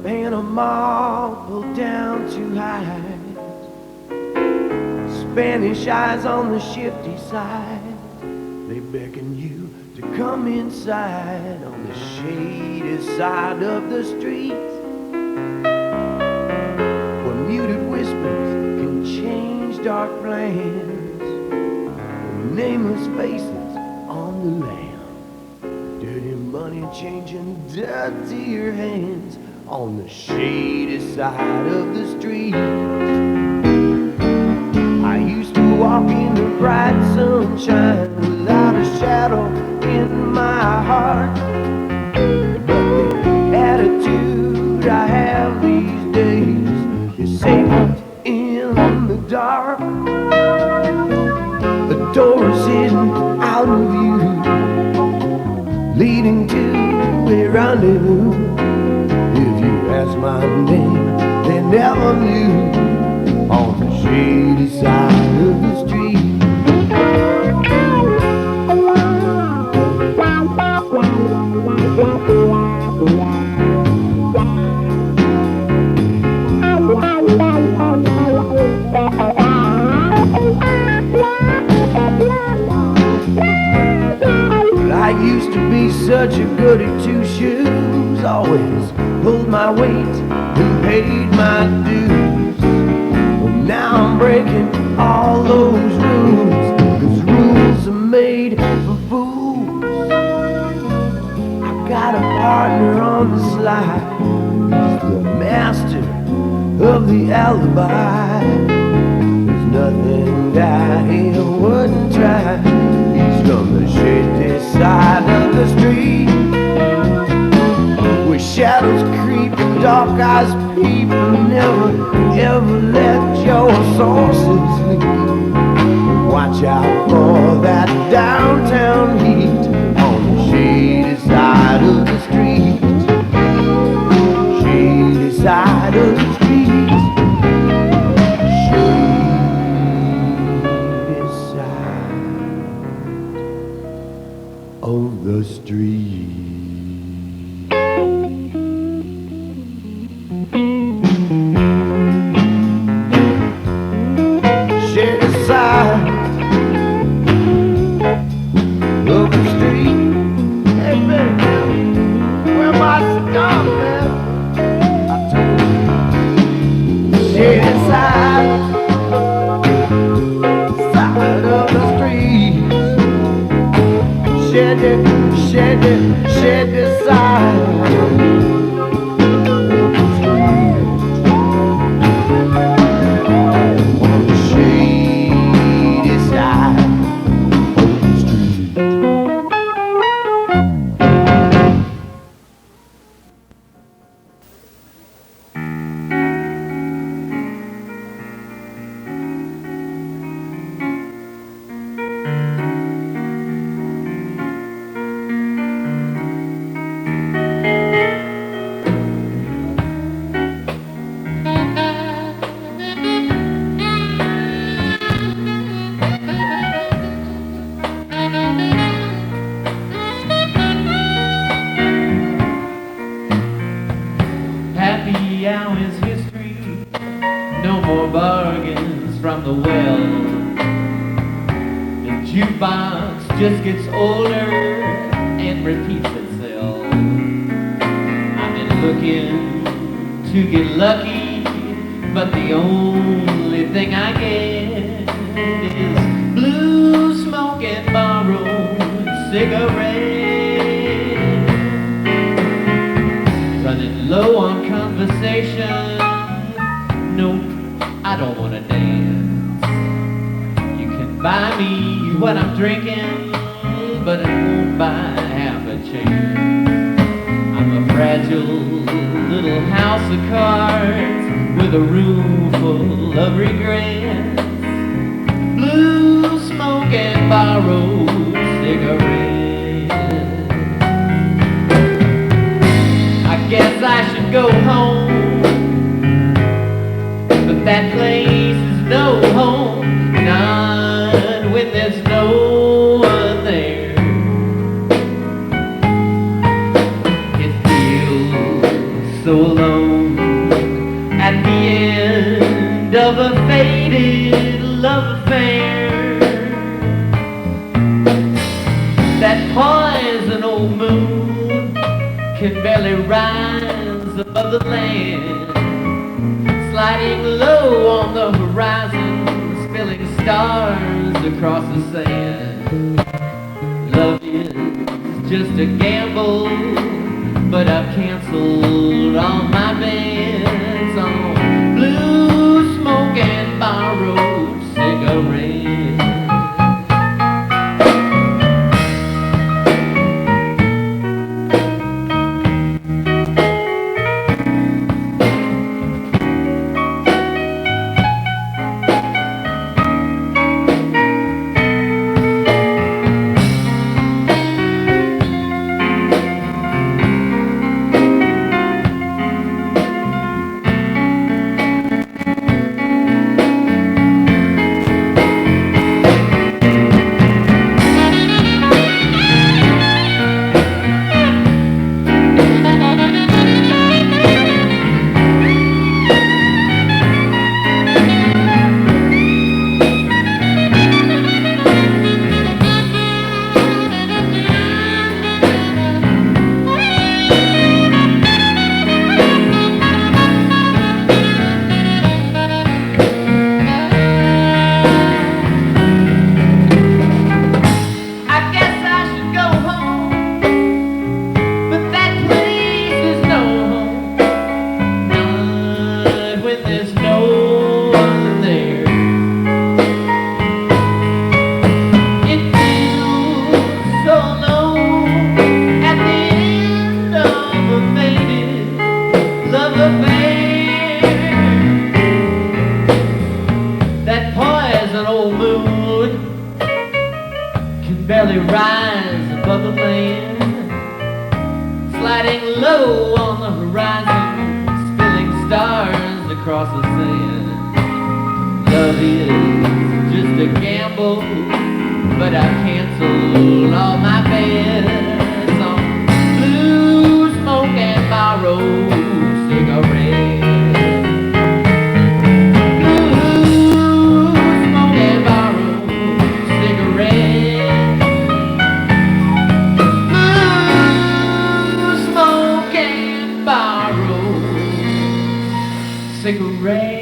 Panama pulled down too high, Spanish eyes on the shifty side. They beckon you to come inside on the shady side of the street, where muted whispers can change dark plans, and nameless faces on the lam, dirty money changing dirtier hands on the shady side of the street. I used to walk in the bright sunshine without a shadow in my heart, but the attitude I have these days is safer in the dark. The door is hidden out of view, leading to a rendezvous. If you ask my name, they never knew, on the shady side of the street. I used to be such a goody two-shoes, always pulled my weight and paid my dues. But now I'm breaking all those rules, 'cause rules are made for fools. I got a partner on the slide, he's the master of the alibi. There's nothing that he wouldn't try. He's from the shady side of the street, where shadows creep and dark eyes peep, and never ever let your sources leak. Watch out for that downtown heat on the shady side of the street. Shady side of the street. Shady side of the street. Shady side of the street. Hey man, where my cigar, man? I told you. Shady side of the street. Shady side. Just gets older and repeats itself. I've been looking to get lucky, but the only thing I get is blue smoke and borrowed cigarettes. Running low on conversation. No, I don't want to dance. You can buy me what I'm drinking, but it won't buy half a chance. I'm a fragile little house of cards with a room full of regrets. Blue smoke and borrowed cigarettes. I guess I should go home, but that place is no home. Not when there's no one there. It feels so alone. old moon can barely rise above the land, sliding low on the horizon, spilling stars across the sand. Love is just a gamble, but I've canceled all my bets on blue smoke and borrowed cigarettes. Barely rise above the land, sliding low on the horizon, spilling stars across the sand. Love is just a gamble, but I've canceled all my bets on blue smoke and borrowed cigarettes. Cigarette.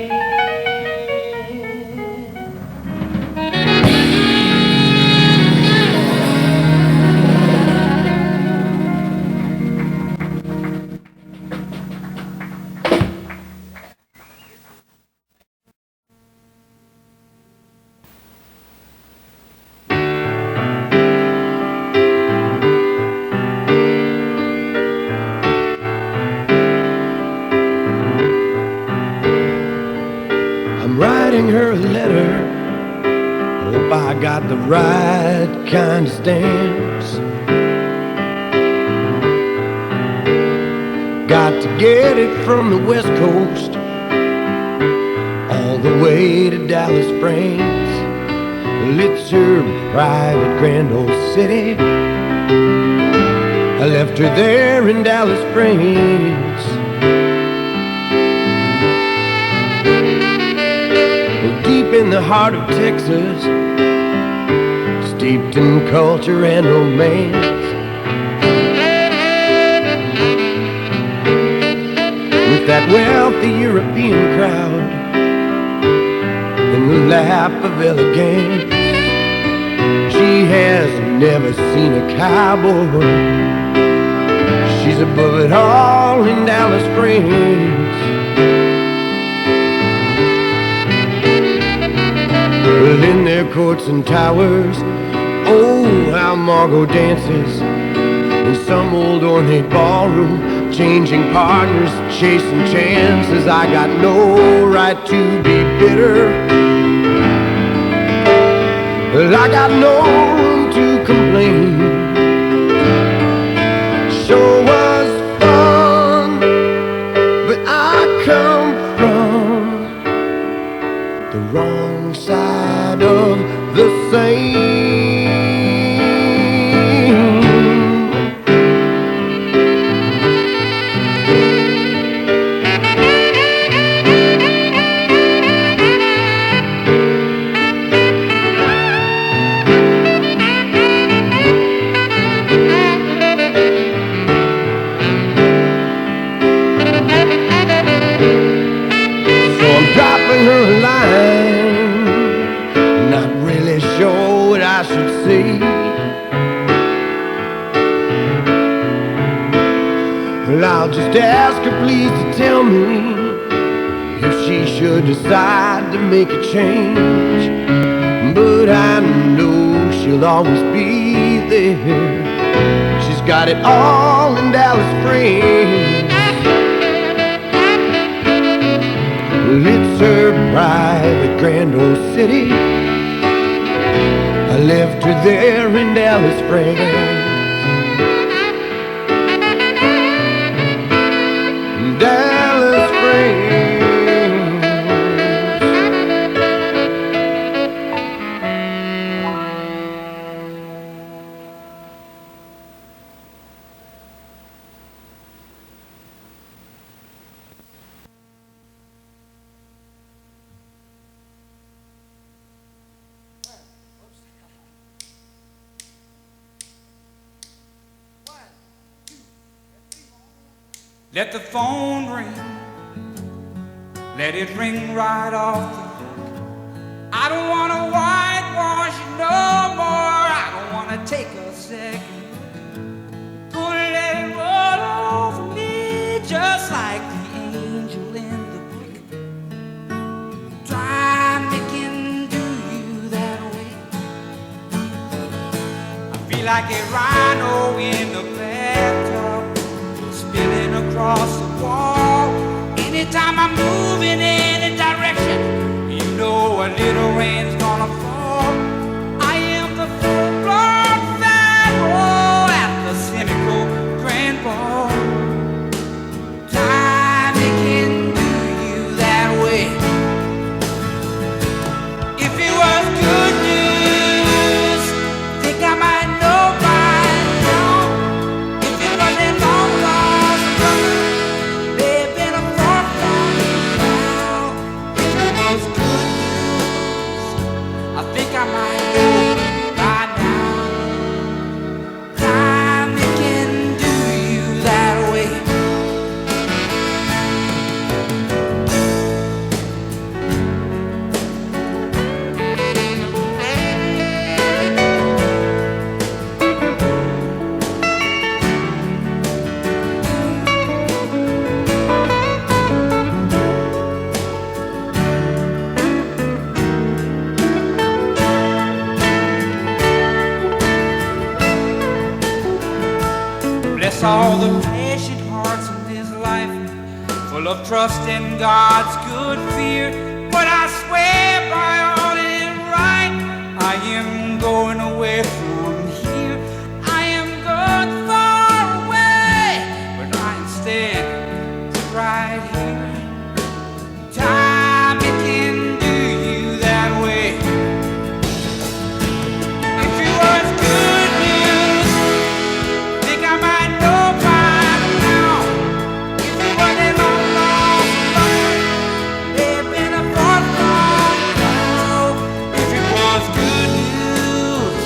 Writing her a letter, hope I got the right kind of stamps. Got to get it from the West Coast all the way to Dallas Springs. Well, it's her private grand old city. I left her there in Dallas Springs. Deep in the heart of Texas, steeped in culture and romance, with that wealthy European crowd and the lap of elegance. She has never seen a cowboy. She's above it all in Dallas Springs. Well, in their courts and towers, oh, how Margot dances. In some old ornate ballroom, changing partners, chasing chances. I got no right to be bitter. Well, I got no room to complain. Sure was fun, but I come from the wrong side of the same. Well, I'll just ask her please to tell me if she should decide to make a change. But I know she'll always be there. She's got it all in Dallas Springs. Well, it's her private grand old city. I left her there in Dallas Springs. Dallas Springs. Let the phone ring, let it ring right off the hook. I don't want to whitewash it no more. I don't want to take a second. Gonna let it roll over me just like the angel in the book. Try making do you that way. I feel like a rhino in the bathtub, spilling across the wall. Anytime I move in any direction, you know a little rain's gonna fall. I am the full-blown pharaoh at the cynical grand ball. Time it can do you that way. If it was good news, think I might know by now. If it wasn't long lost brother, there'd been a fork now. If it was good news, I think I might know by now. Time it can do you that way. Bless all the patient hearts in this life, full of trust in God's good fear. But I swear by all that is right, I am going away from here. I am going far away, but I instead sit right here. Time it can do you that way. If it was good news, think I might know by now. If it wasn't long lost brother, there'd been a fork now. If it was good news,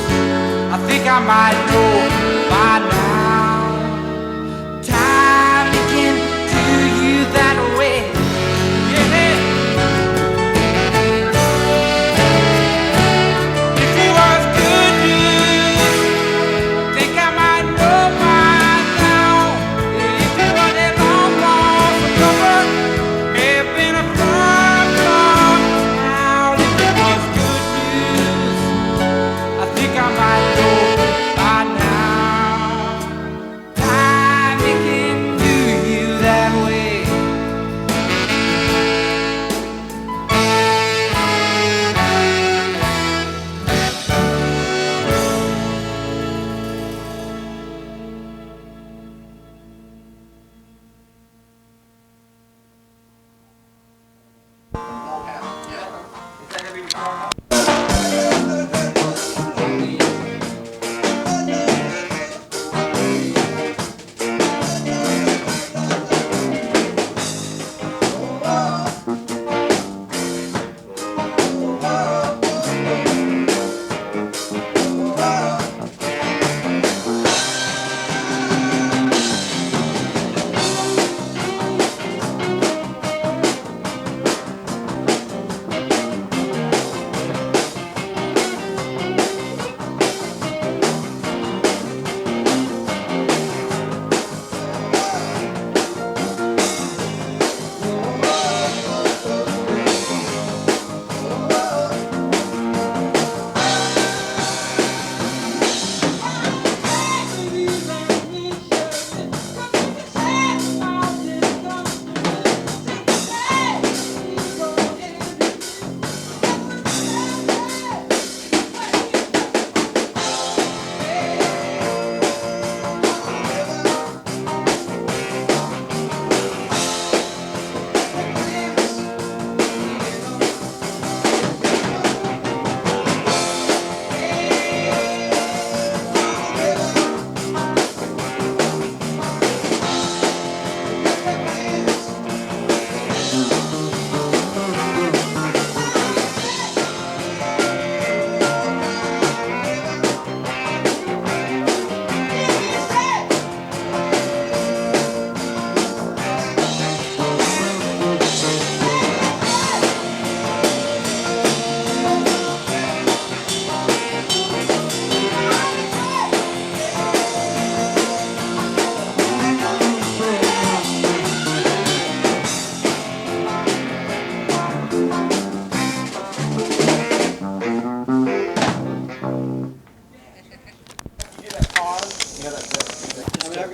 There's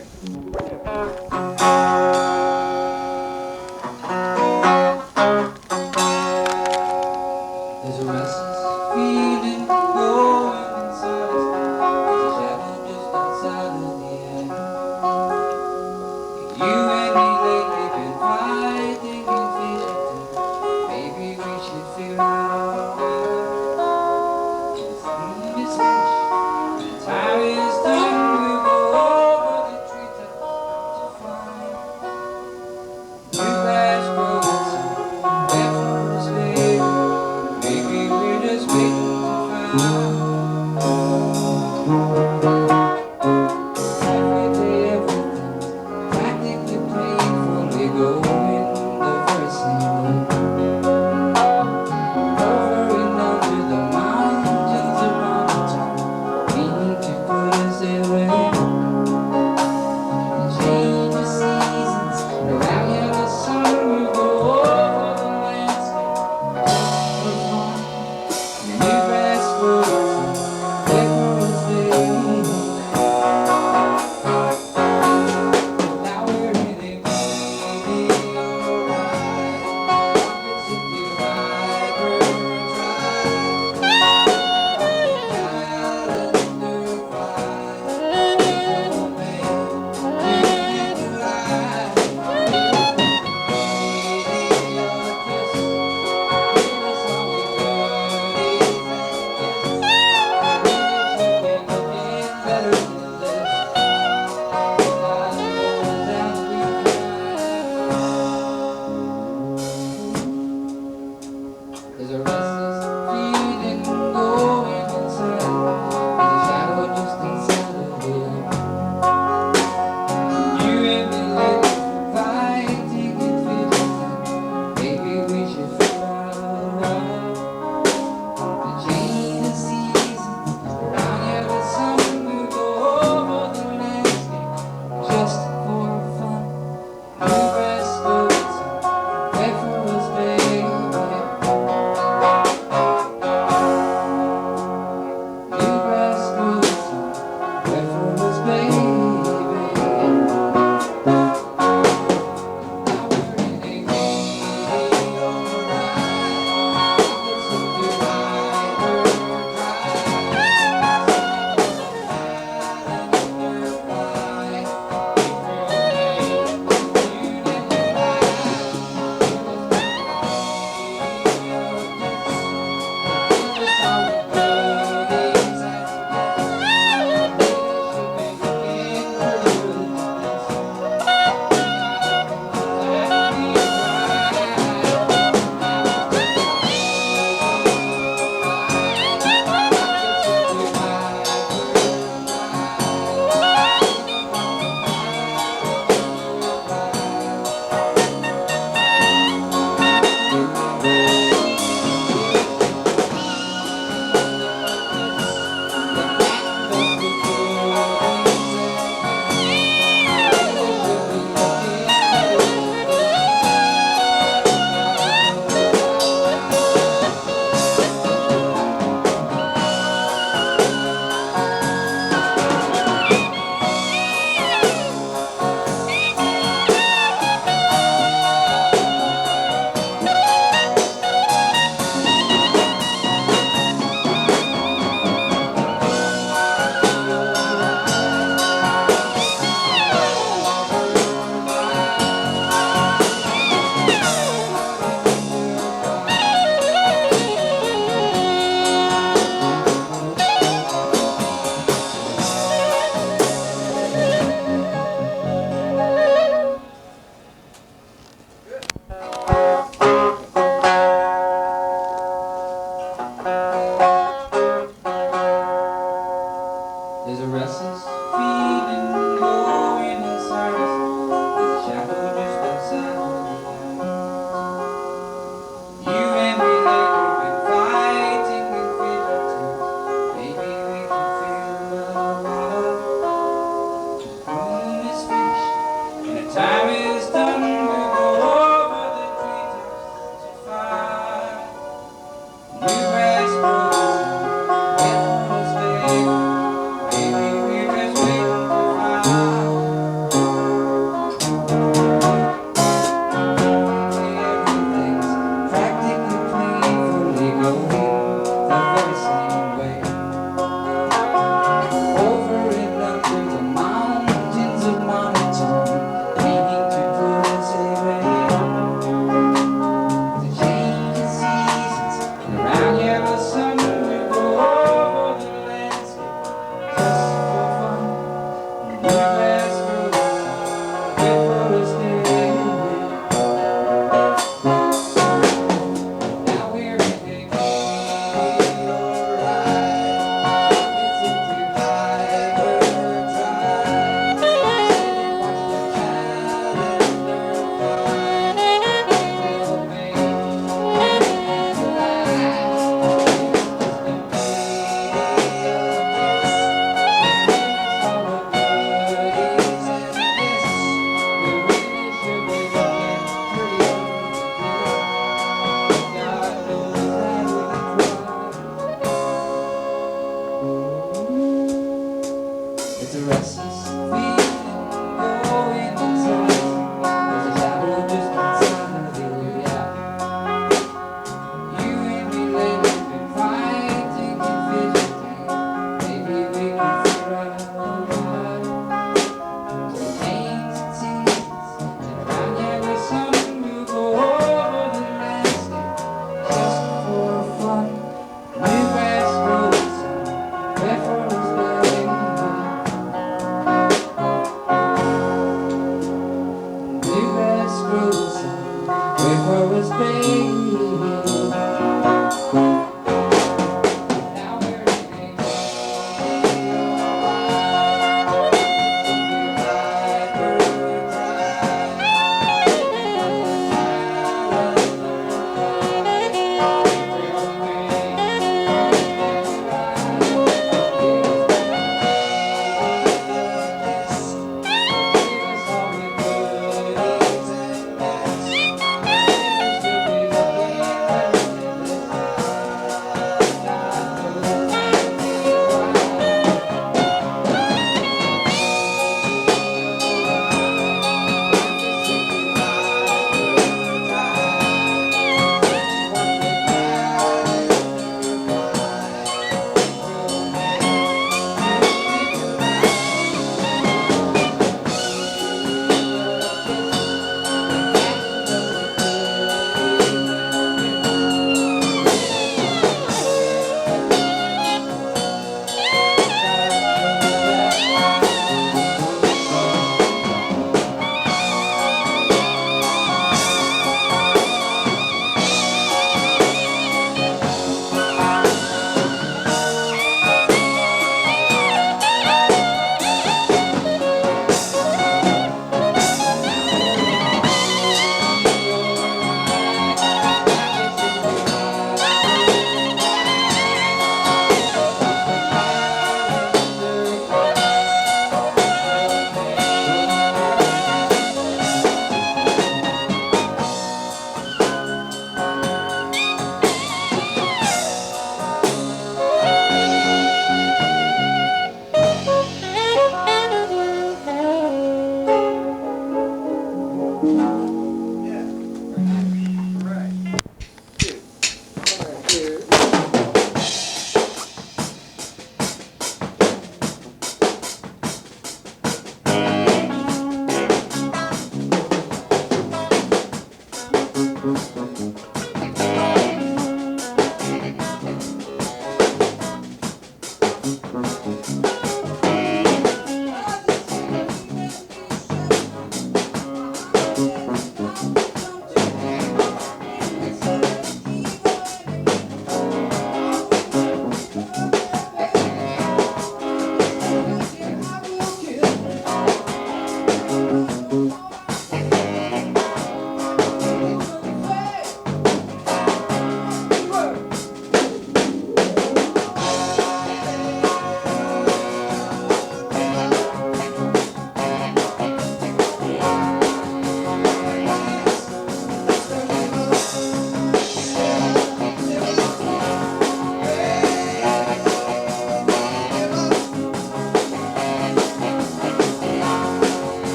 a restless feeling growing inside us. There's a shadow just outside of the eye. You and me lately been fighting impatiently. Maybe we should figure out why. The steam is finished, the time is done. We'll go over the treetops.